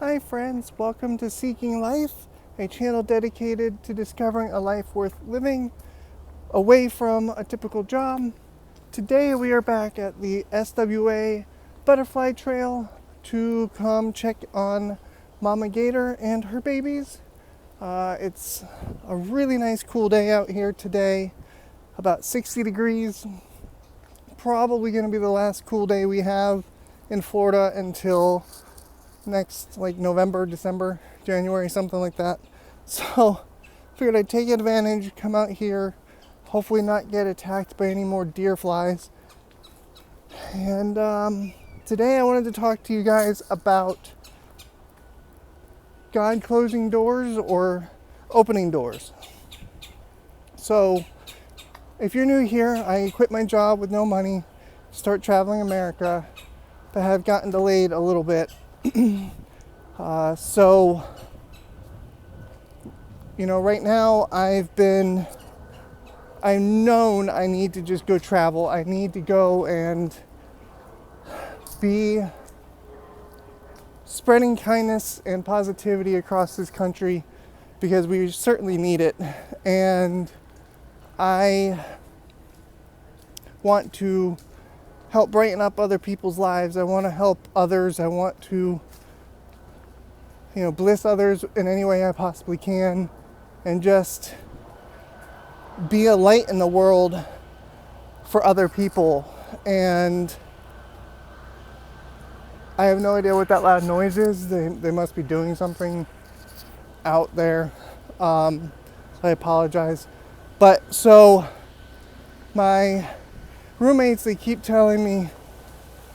Hi friends, welcome to Seeking Life, a channel dedicated to discovering a life worth living away from a typical job. Today we are back at the SWA Butterfly Trail to come check on Mama Gator and her babies. It's a really nice cool day out here today, about 60 degrees. Probably going to be the last cool day we have in Florida until next November, December, January, something like that. So figured I'd take advantage, come out here, hopefully not get attacked by any more deer flies. And today I wanted to talk to you guys about God closing doors or opening doors. So if you're new here, I quit my job with no money, start traveling America, but have gotten delayed a little bit. So, right now I've known I need to just go travel. I need to go and be spreading kindness and positivity across this country because we certainly need it. And I want to help brighten up other people's lives. I want to help others. I want to bliss others in any way I possibly can, and just be a light in the world for other people. And I have no idea what that loud noise is. They must be doing something out there. I apologize. But so my roommates, they keep telling me,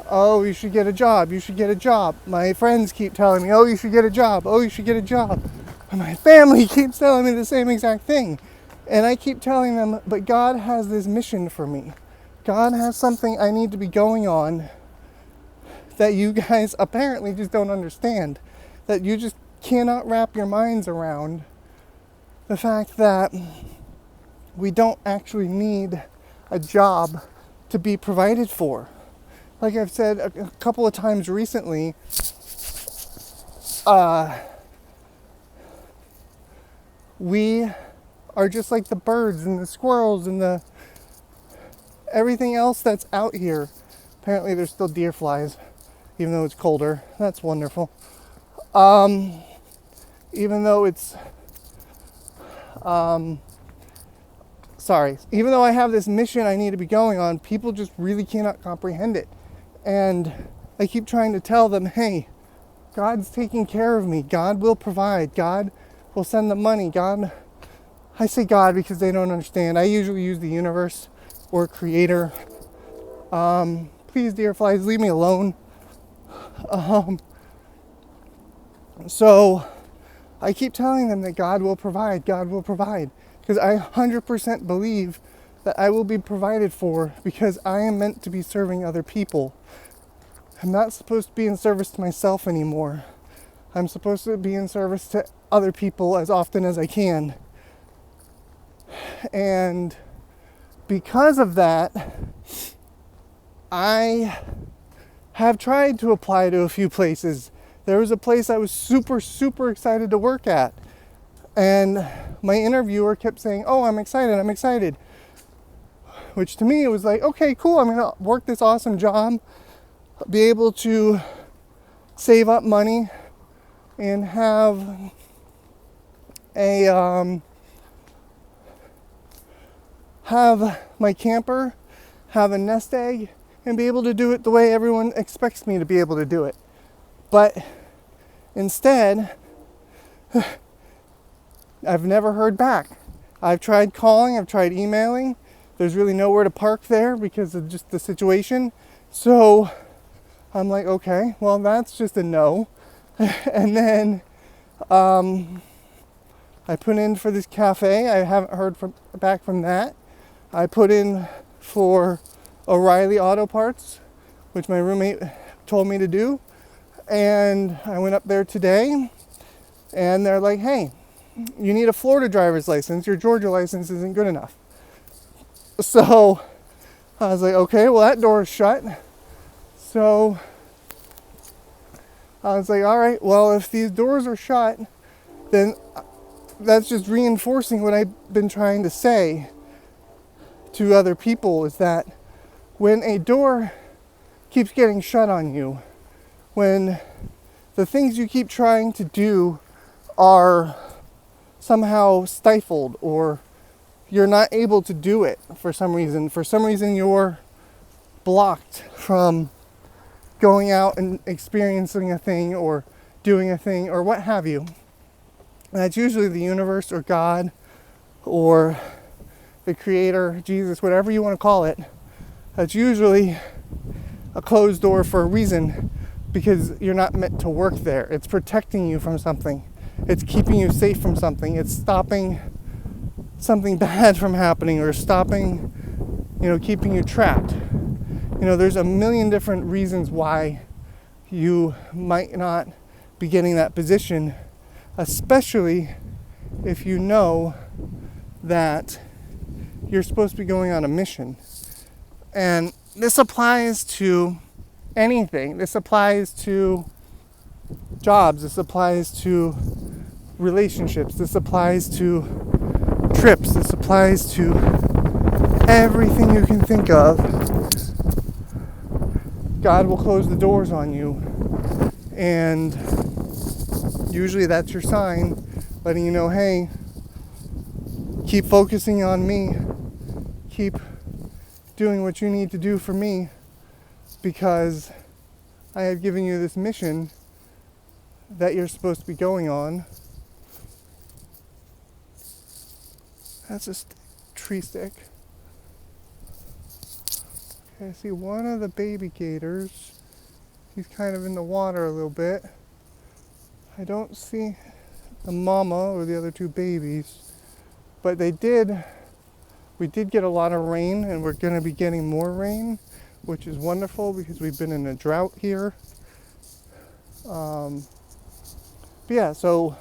oh, you should get a job. You should get a job. My friends keep telling me, oh, you should get a job. Oh, you should get a job. And my family keeps telling me the same exact thing. And I keep telling them, but God has this mission for me. God has something I need to be going on that you guys apparently just don't understand. That you just cannot wrap your minds around the fact that we don't actually need a job to be provided for. Like I've said a couple of times recently, we are just like the birds and the squirrels and the everything else that's out here. Apparently there's still deer flies, even though it's colder. That's wonderful. Even though it's, even though I have this mission I need to be going on, people just really cannot comprehend it. And I keep trying to tell them, hey, God's taking care of me. God will provide. God will send the money. I say God because they don't understand. I usually use the universe or creator. Please, dear flies, leave me alone. So I keep telling them that God will provide. God will provide. Because I 100% believe that I will be provided for because I am meant to be serving other people. I'm not supposed to be in service to myself anymore. I'm supposed to be in service to other people as often as I can. And because of that, I have tried to apply to a few places. There was a place I was super, super excited to work at. And my interviewer kept saying, oh, I'm excited. Which to me, it was like, okay, cool. I'm going to work this awesome job, be able to save up money and have have my camper, have a nest egg, and be able to do it the way everyone expects me to be able to do it. But instead, I've never heard back. I've tried calling, I've tried emailing. There's really nowhere to park there because of just the situation. So I'm like, okay, well, that's just a no. And then I put in for this cafe. I haven't heard back from that. I put in for O'Reilly Auto Parts, which my roommate told me to do. And I went up there today, and they're like, hey, you need a Florida driver's license. Your Georgia license isn't good enough. So I was like, okay, well, that door is shut. So I was like, all right, well, if these doors are shut, then that's just reinforcing what I've been trying to say to other people, is that when a door keeps getting shut on you, when the things you keep trying to do are somehow stifled, or you're not able to do it for some reason you're blocked from going out and experiencing a thing or doing a thing or what have you. That's usually the universe or God or the creator, Jesus, whatever you want to call it. That's usually a closed door for a reason, because you're not meant to work there. It's protecting you from something. It's keeping you safe from something. It's stopping something bad from happening, or stopping, keeping you trapped. There's a million different reasons why you might not be getting that position, especially if you know that you're supposed to be going on a mission. And this applies to anything. This applies to jobs. This applies to relationships. This applies to trips. This applies to everything you can think of. God will close the doors on you, and usually that's your sign, letting you know, hey, keep focusing on me, keep doing what you need to do for me, because I have given you this mission that you're supposed to be going on. That's a tree stick. Okay, I see one of the baby gators. He's kind of in the water a little bit. I don't see the mama or the other two babies, but we did get a lot of rain, and we're going to be getting more rain, which is wonderful because we've been in a drought here. But yeah, so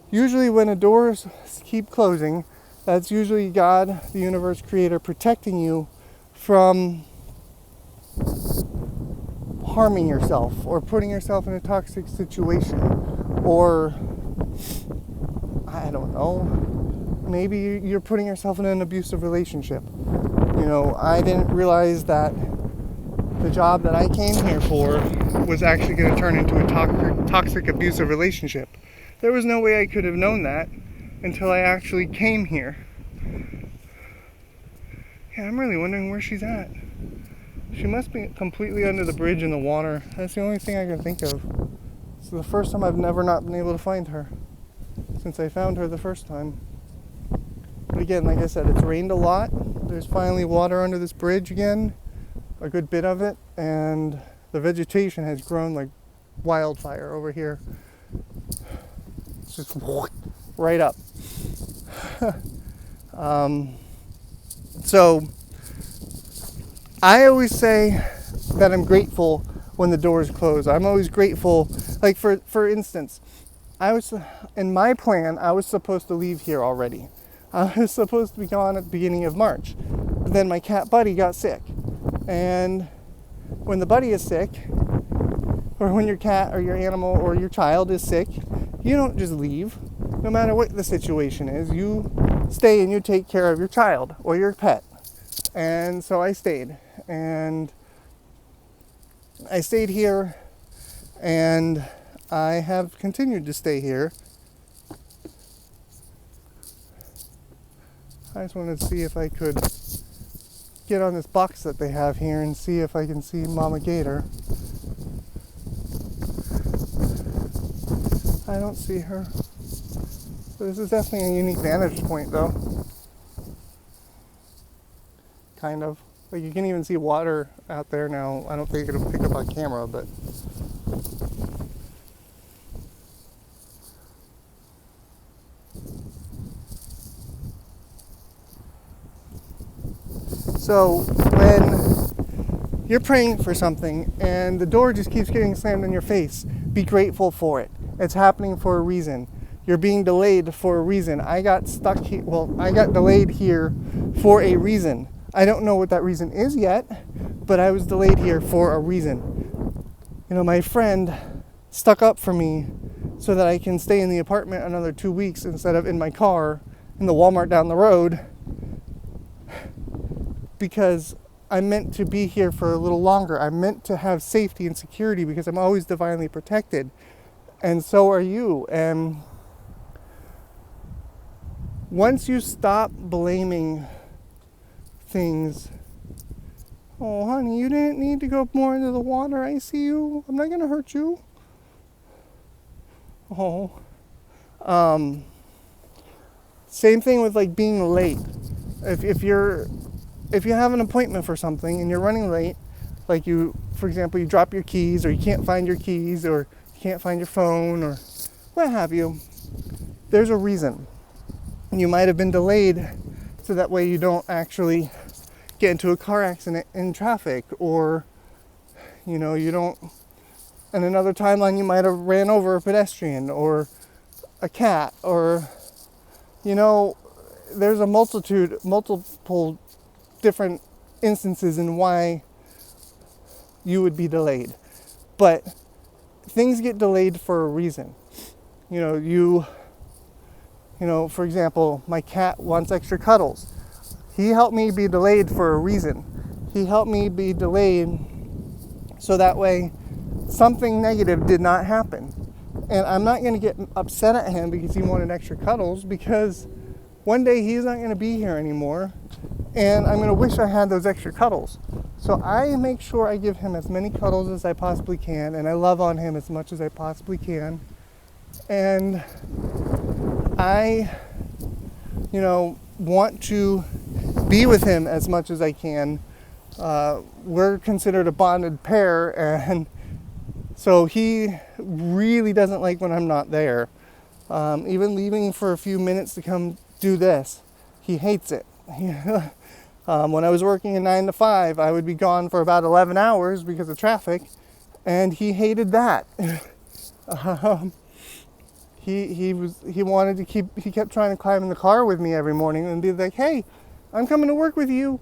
usually when the doors keep closing, that's usually God, the universe, creator, protecting you from harming yourself or putting yourself in a toxic situation, or I don't know, maybe you're putting yourself in an abusive relationship. I didn't realize that the job that I came here for was actually going to turn into a toxic abusive relationship. There was no way I could have known that until I actually came here. Yeah, I'm really wondering where she's at. She must be completely under the bridge in the water. That's the only thing I can think of. It's the first time I've never not been able to find her since I found her the first time. But again, like I said, it's rained a lot. There's finally water under this bridge again, a good bit of it, and the vegetation has grown like wildfire over here. It's just right up. So I always say that I'm grateful when the doors close. I'm always grateful. Like for instance, in my plan, I was supposed to leave here already. I was supposed to be gone at the beginning of March. But then my cat Buddy got sick. And when the buddy is sick, or when your cat or your animal or your child is sick, you don't just leave. No matter what the situation is, you stay and you take care of your child or your pet. And so I stayed. And I stayed here, and I have continued to stay here. I just wanted to see if I could get on this box that they have here and see if I can see Mama Gator. I don't see her. So this is definitely a unique vantage point, though. Kind of. Like, you can even see water out there now. I don't think it'll pick up on camera, but... So when you're praying for something and the door just keeps getting slammed in your face, be grateful for it. It's happening for a reason. You're being delayed for a reason. I got stuck here. Well, I got delayed here for a reason. I don't know what that reason is yet, but I was delayed here for a reason. My friend stuck up for me so that I can stay in the apartment another 2 weeks instead of in my car in the Walmart down the road, because I'm meant to be here for a little longer. I'm meant to have safety and security because I'm always divinely protected. And so are you. And once you stop blaming things, oh honey, you didn't need to go more into the water. I see you. I'm not going to hurt you. Oh. Same thing with like being late. If you have an appointment for something and you're running late, like you, for example, you drop your keys or you can't find your keys or you can't find your phone or what have you, there's a reason. You might have been delayed so that way you don't actually get into a car accident in traffic, or you don't, in another timeline you might have ran over a pedestrian or a cat, or there's a multiple different instances in why you would be delayed. But things get delayed for a reason. For example, my cat wants extra cuddles. He helped me be delayed for a reason. He helped me be delayed so that way something negative did not happen. And I'm not going to get upset at him because he wanted extra cuddles, because one day he's not going to be here anymore and I'm going to wish I had those extra cuddles. So I make sure I give him as many cuddles as I possibly can, and I love on him as much as I possibly can. And I, want to be with him as much as I can. We're considered a bonded pair, and so he really doesn't like when I'm not there. Even leaving for a few minutes to come do this, he hates it. When I was working a 9 to 5, I would be gone for about 11 hours because of traffic, and he hated that. He kept trying to climb in the car with me every morning and be like, hey, I'm coming to work with you.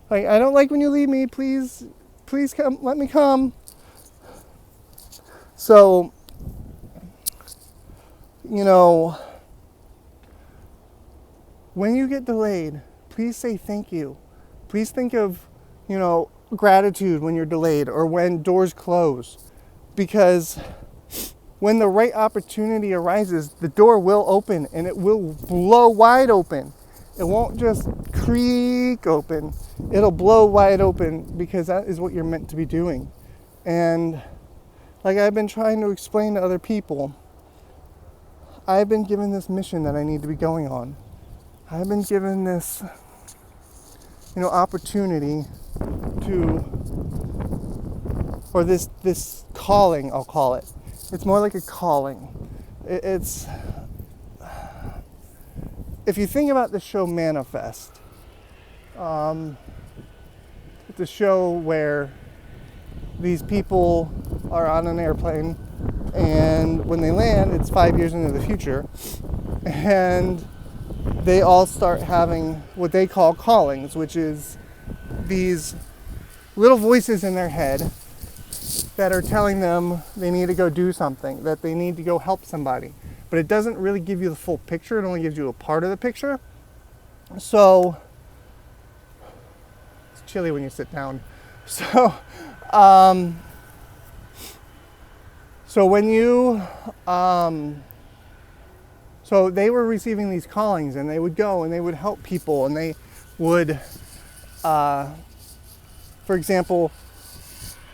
Like, I don't like when you leave me. Please come, let me come. So, when you get delayed, please say thank you. Please think of, gratitude when you're delayed or when doors close. Because when the right opportunity arises, the door will open and it will blow wide open. It won't just creak open. It'll blow wide open, because that is what you're meant to be doing. And like I've been trying to explain to other people, I've been given this mission that I need to be going on. I've been given this, opportunity or this calling, I'll call it. It's more like a calling. It's, if you think about the show Manifest, it's a show where these people are on an airplane, and when they land, it's 5 years into the future, and they all start having what they call callings, which is these little voices in their head that are telling them they need to go do something, that they need to go help somebody. But it doesn't really give you the full picture. It only gives you a part of the picture. So, it's chilly when you sit down. So when you, so they were receiving these callings, and they would go and they would help people, and they would, for example,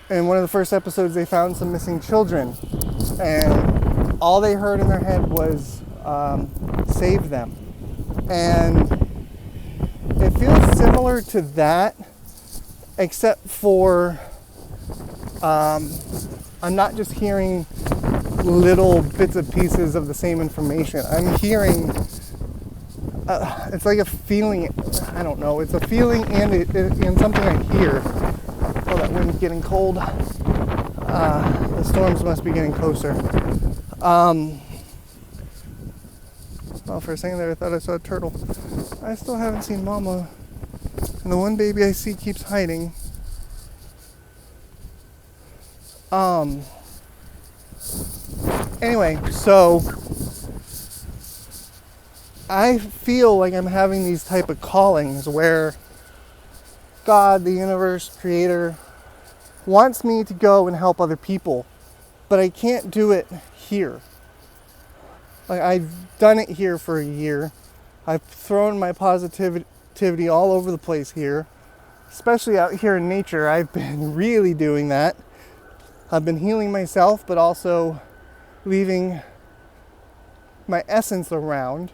in one of the first episodes, they found some missing children, and all they heard in their head was, save them. And it feels similar to that, except for I'm not just hearing little bits and pieces of the same information. I'm hearing, it's like a feeling, I don't know, it's a feeling and something I hear. Oh, that wind's getting cold. The storms must be getting closer. Well, for a second there I thought I saw a turtle. I still haven't seen Mama, and the one baby I see keeps hiding. Anyway, so I feel like I'm having these type of callings where God, the universe, creator, wants me to go and help other people, but I can't do it here. Like, I've done it here for a year. I've thrown my positivity all over the place here, especially out here in nature. I've been really doing that. I've been healing myself, but also leaving my essence around,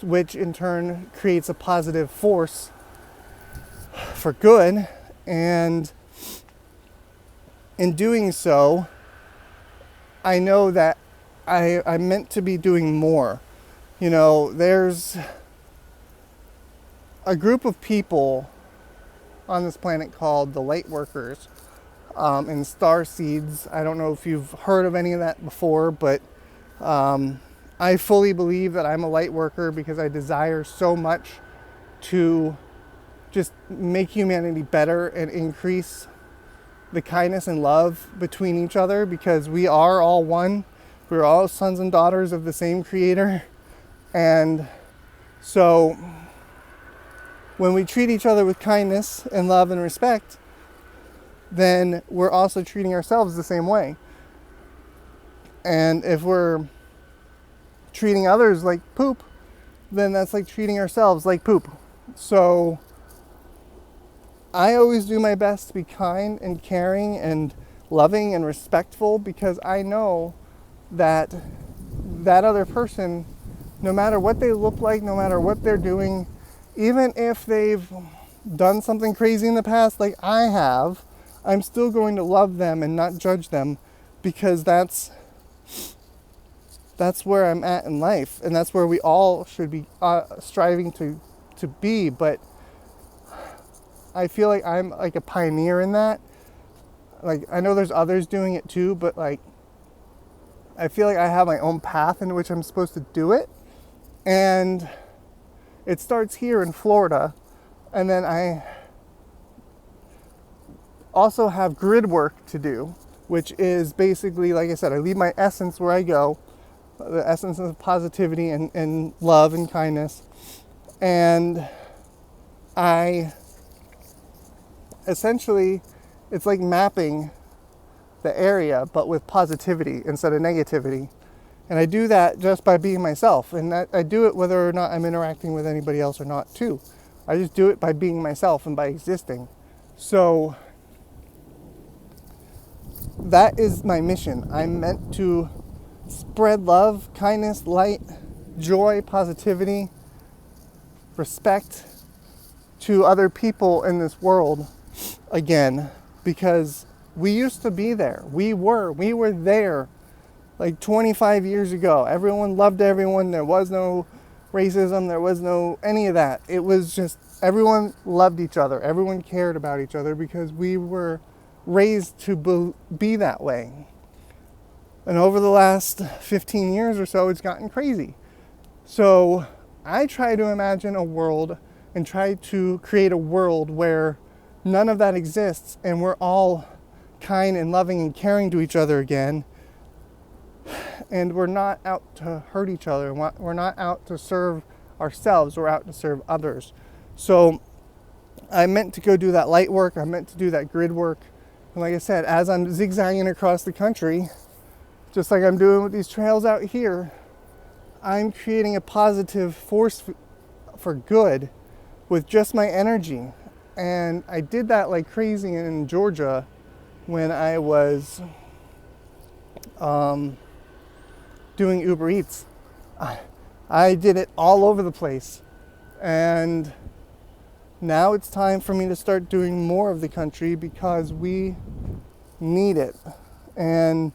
which in turn creates a positive force for good. And in doing so, I know that I'm meant to be doing more. You know, there's a group of people on this planet called the light workers, and star seeds. I don't know if you've heard of any of that before, but I fully believe that I'm a light worker because I desire so much to just make humanity better and increase the kindness and love between each other, because we are all one. We're all sons and daughters of the same creator. And so when we treat each other with kindness and love and respect, then we're also treating ourselves the same way. And if we're treating others like poop, then that's like treating ourselves like poop. So I always do my best to be kind and caring and loving and respectful, because I know that that other person, no matter what they look like, no matter what they're doing, even if they've done something crazy in the past like I have, I'm still going to love them and not judge them, because that's where I'm at in life, and that's where we all should be striving to be. But I feel like I'm like a pioneer in that. Like, I know there's others doing it too, but like, I feel like I have my own path in which I'm supposed to do it. And it starts here in Florida. And then I also have grid work to do, which is basically, like I said, I leave my essence where I go, the essence of positivity and love and kindness. And I essentially, it's like mapping the area, but with positivity instead of negativity. And I do that just by being myself. And that, I do it whether or not I'm interacting with anybody else or not too. I just do it by being myself and by existing. So that is my mission. I'm meant to spread love, kindness, light, joy, positivity, respect to other people in this world again, because we used to be there. We were there like 25 years ago. Everyone loved everyone. There was no racism. There was no any of that. It was just everyone loved each other. Everyone cared about each other because we were raised to be that way. And over the last 15 years or so, it's gotten crazy. So I try to imagine a world and try to create a world where none of that exists, and we're all kind and loving and caring to each other again, and we're not out to hurt each other. We're not out to serve ourselves. We're out to serve others. So I meant to go do that light work. I meant to do that grid work. And like I said, as I'm zigzagging across the country, just like I'm doing with these trails out here, I'm creating a positive force for good with just my energy. And I did that like crazy in Georgia when I was doing Uber Eats. I did it all over the place. And now it's time for me to start doing more of the country because we need it. And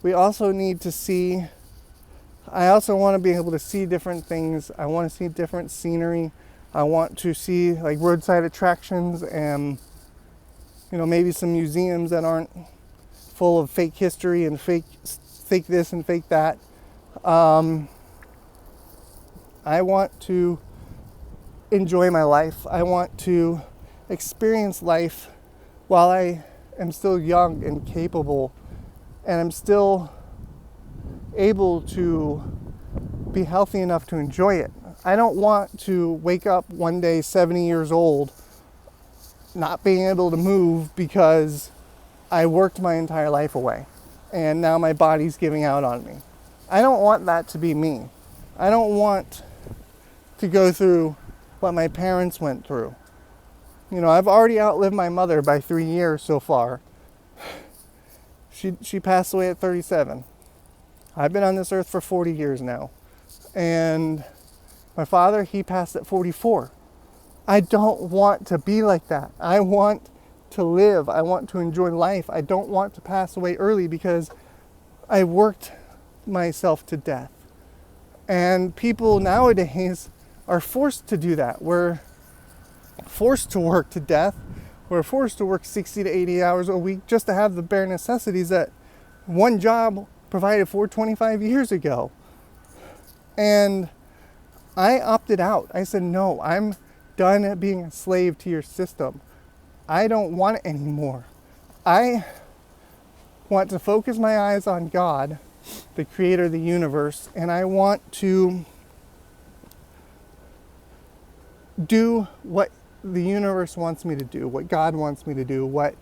we also need to see, I also want to be able to see different things. I want to see different scenery. I want to see like roadside attractions and, you know, maybe some museums that aren't full of fake history and fake this and fake that. I want to enjoy my life. I want to experience life while I am still young and capable, and I'm still able to be healthy enough to enjoy it. I don't want to wake up one day 70 years old not being able to move because I worked my entire life away and now my body's giving out on me. I don't want that to be me. I don't want to go through what my parents went through. You know, I've already outlived my mother by 3 years so far. She passed away at 37. I've been on this earth for 40 years now. And my father, he passed at 44. I don't want to be like that. I want to live. I want to enjoy life. I don't want to pass away early because I worked myself to death. And people nowadays are forced to do that. We're forced to work to death. We're forced to work 60 to 80 hours a week just to have the bare necessities that one job provided for 25 years ago. And I opted out. I said, no, I'm done being a slave to your system. I don't want it anymore. I want to focus my eyes on God, the creator of the universe, and I want to do what the universe wants me to do, what God wants me to do, what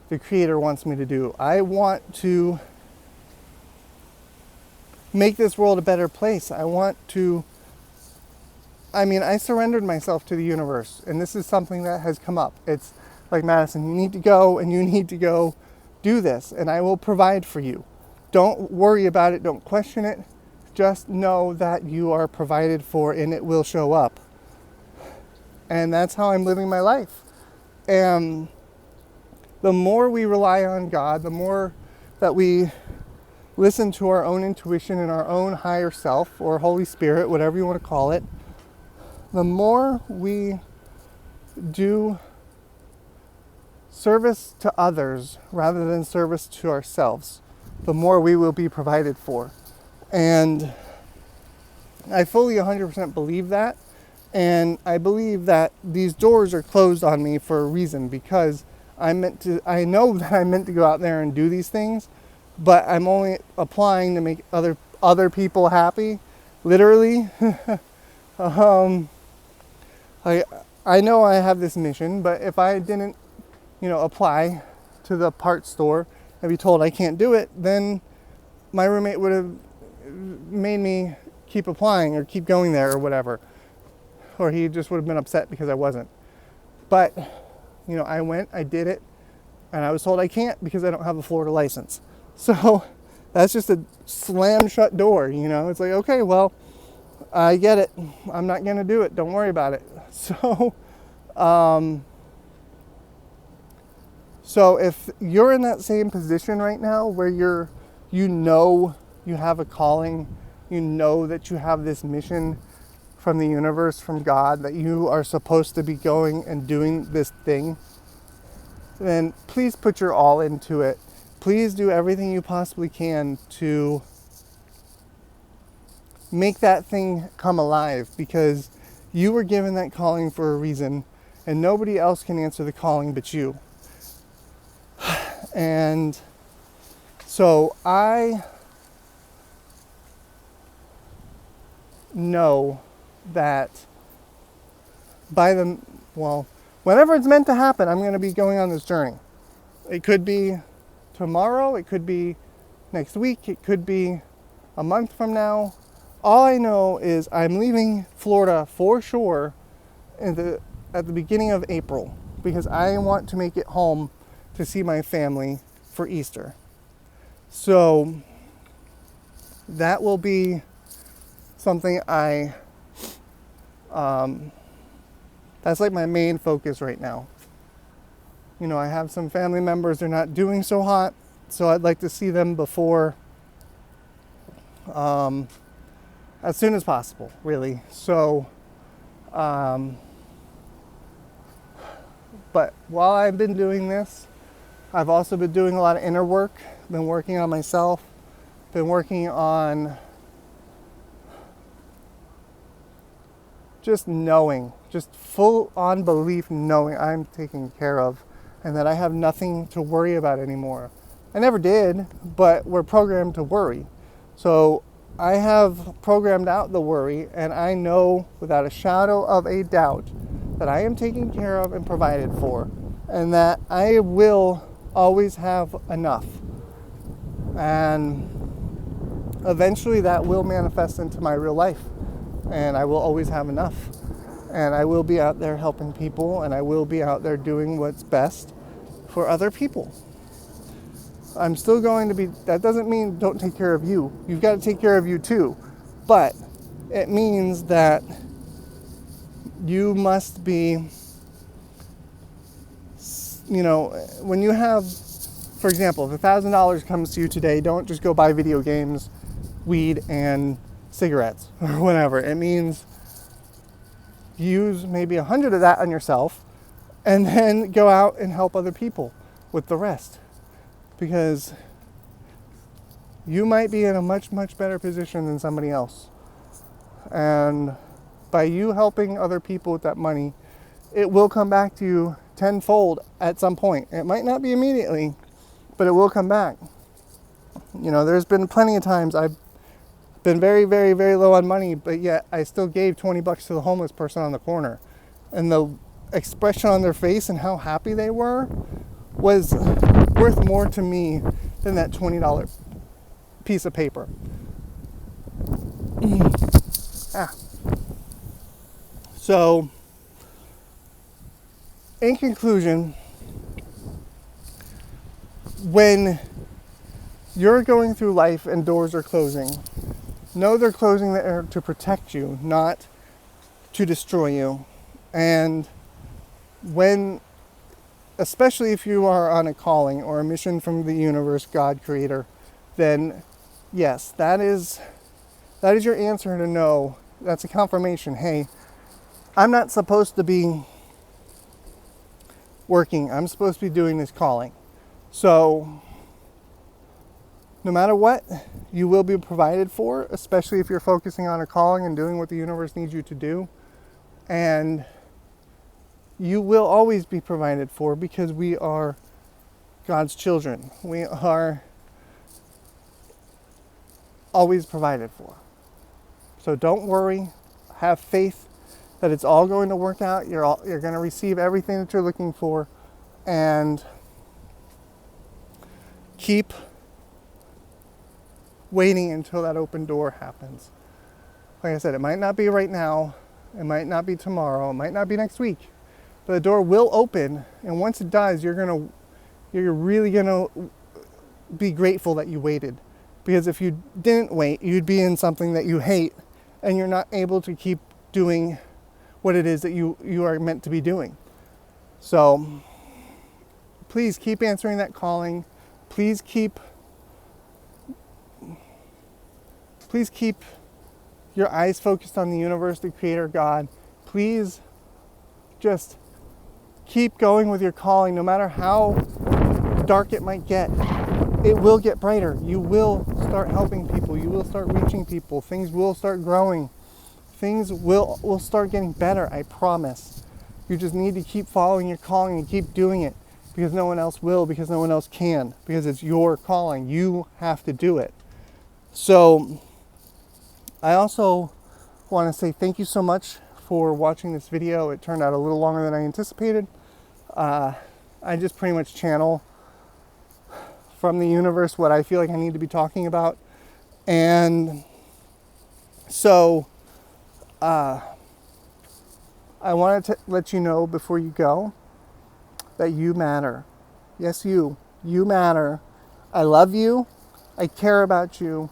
the creator wants me to do. I want to make this world a better place. I surrendered myself to the universe, and this is something that has come up. It's like, Madison, you need to go and you need to go do this, and I will provide for you. Don't worry about it. Don't question it. Just know that you are provided for and it will show up. And that's how I'm living my life. And the more we rely on God, the more that we listen to our own intuition and our own higher self or Holy Spirit, whatever you want to call it, the more we do service to others rather than service to ourselves, the more we will be provided for. And I fully 100% believe that. And I believe that these doors are closed on me for a reason, because I know that I meant to go out there and do these things, but I'm only applying to make other people happy, literally. I know I have this mission, but if I didn't, apply to the parts store and be told I can't do it, then my roommate would have made me keep applying or keep going there or whatever. Or he just would have been upset because I wasn't. But, I went, I did it, and I was told I can't because I don't have a Florida license. So that's just a slam shut door, It's like, okay, well, I get it. I'm not going to do it. Don't worry about it. So if you're in that same position right now where you have a calling, that you have this mission from the universe, from God, that you are supposed to be going and doing this thing, then please put your all into it. Please do everything you possibly can to make that thing come alive, because you were given that calling for a reason, and nobody else can answer the calling but you. And so I know that whenever it's meant to happen, I'm going to be going on this journey. It could be tomorrow, it could be next week, it could be a month from now. All I know is I'm leaving Florida for sure at the beginning of April, because I want to make it home to see my family for Easter. So that will be something that's like my main focus right now. I have some family members, they're not doing so hot, so I'd like to see them before, as soon as possible, really. So, but while I've been doing this, I've also been doing a lot of inner work, been working on myself, been working on just knowing, just full on belief, knowing I'm taken care of and that I have nothing to worry about anymore. I never did, but we're programmed to worry. So I have programmed out the worry, and I know without a shadow of a doubt that I am taken care of and provided for, and that I will always have enough. And eventually that will manifest into my real life, and I will always have enough. And I will be out there helping people, and I will be out there doing what's best for other people. I'm still going to be, that doesn't mean don't take care of you. You've got to take care of you too. But it means that you must be, when you have, for example, if $1,000 comes to you today, don't just go buy video games, weed, and cigarettes or whatever. It means use maybe 100 of that on yourself and then go out and help other people with the rest. Because you might be in a much, much better position than somebody else. And by you helping other people with that money, it will come back to you tenfold at some point. It might not be immediately, but it will come back. There's been plenty of times I've been very, very, very low on money, but yet I still gave $20 to the homeless person on the corner. And the expression on their face and how happy they were was worth more to me than that $20 piece of paper. So, in conclusion, when you're going through life and doors are closing, know they're closing there to protect you, not to destroy you. And especially if you are on a calling or a mission from the universe, God, Creator, then yes, that is your answer to know. That's a confirmation. Hey, I'm not supposed to be working. I'm supposed to be doing this calling. So no matter what, you will be provided for, especially if you're focusing on a calling and doing what the universe needs you to do. And you will always be provided for because we are God's children. We are always provided for. So don't worry. Have faith that it's all going to work out. You're going to receive everything that you're looking for, and keep waiting until that open door happens. Like I said, it might not be right now. It might not be tomorrow. It might not be next week. But the door will open, and once it does, you're really gonna be grateful that you waited. Because if you didn't wait, you'd be in something that you hate, and you're not able to keep doing what it is that you are meant to be doing. So please keep answering that calling. Please keep your eyes focused on the universe, the Creator, God. Please just keep going with your calling, no matter how dark it might get. It will get brighter. You will start helping people. You will start reaching people. Things will start growing. Things will start getting better, I promise. You just need to keep following your calling and keep doing it, because no one else will, because no one else can, because it's your calling. You have to do it. So I also want to say thank you so much for watching this video. It turned out a little longer than I anticipated. I just pretty much channel from the universe what I feel like I need to be talking about. And so I wanted to let you know before you go that you matter. Yes, you matter. I love you. I care about you.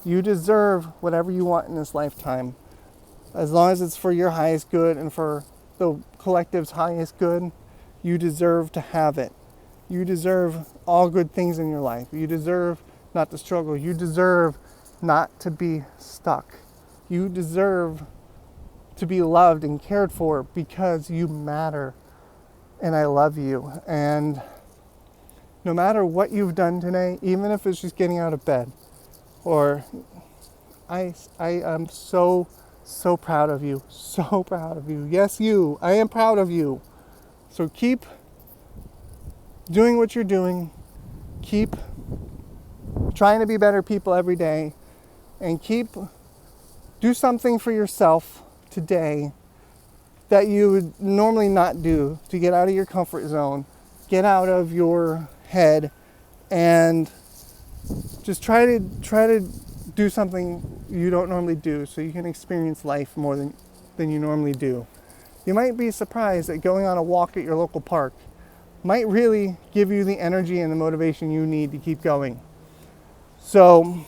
You deserve whatever you want in this lifetime. As long as it's for your highest good and for the collective's highest good, you deserve to have it. You deserve all good things in your life. You deserve not to struggle. You deserve not to be stuck. You deserve to be loved and cared for because you matter. And I love you. And no matter what you've done today, even if it's just getting out of bed, or I am so proud of you. So proud of you. Yes, you. I am proud of you. So keep doing what you're doing. Keep trying to be better people every day. and do something for yourself today that you would normally not do, to get out of your comfort zone, get out of your head, and just try to do something you don't normally do so you can experience life more than you normally do. You might be surprised that going on a walk at your local park might really give you the energy and the motivation you need to keep going. So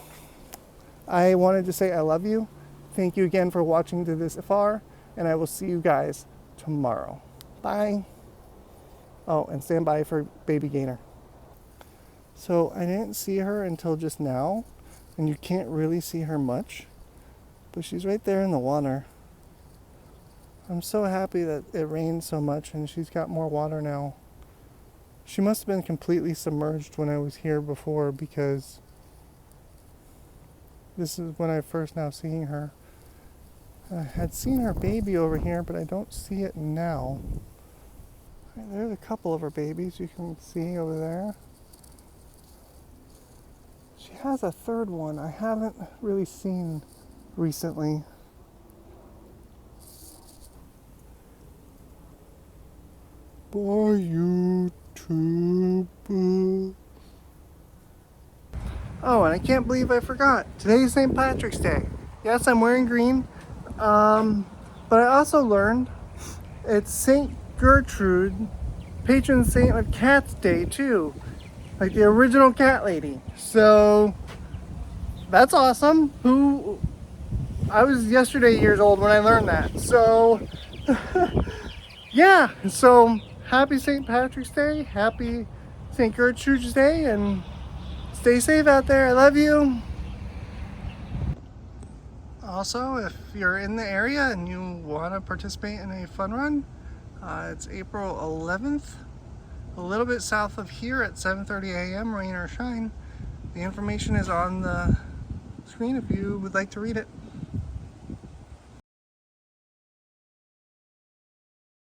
I wanted to say I love you. Thank you again for watching to this far, and I will see you guys tomorrow. Bye. Oh, and stand by for baby gator. So I didn't see her until just now, and you can't really see her much, but she's right there in the water. I'm so happy that it rained so much and she's got more water now. She must have been completely submerged when I was here before, because this is when I first now seeing her. I had seen her baby over here, but I don't see it now. There's a couple of her babies you can see over there. She has a third one I haven't really seen recently. Bye, YouTube. Oh, and I can't believe I forgot. Today's St. Patrick's Day. Yes, I'm wearing green. But I also learned it's St. Gertrude, patron saint of Cats Day too. Like the original cat lady. So that's awesome. I was yesterday years old when I learned that. So yeah, so happy St. Patrick's Day, happy St. Gertrude's Day, and stay safe out there. I love you. Also, if you're in the area and you want to participate in a fun run, it's April 11th, a little bit south of here at 7:30 a.m., rain or shine. The information is on the screen if you would like to read it.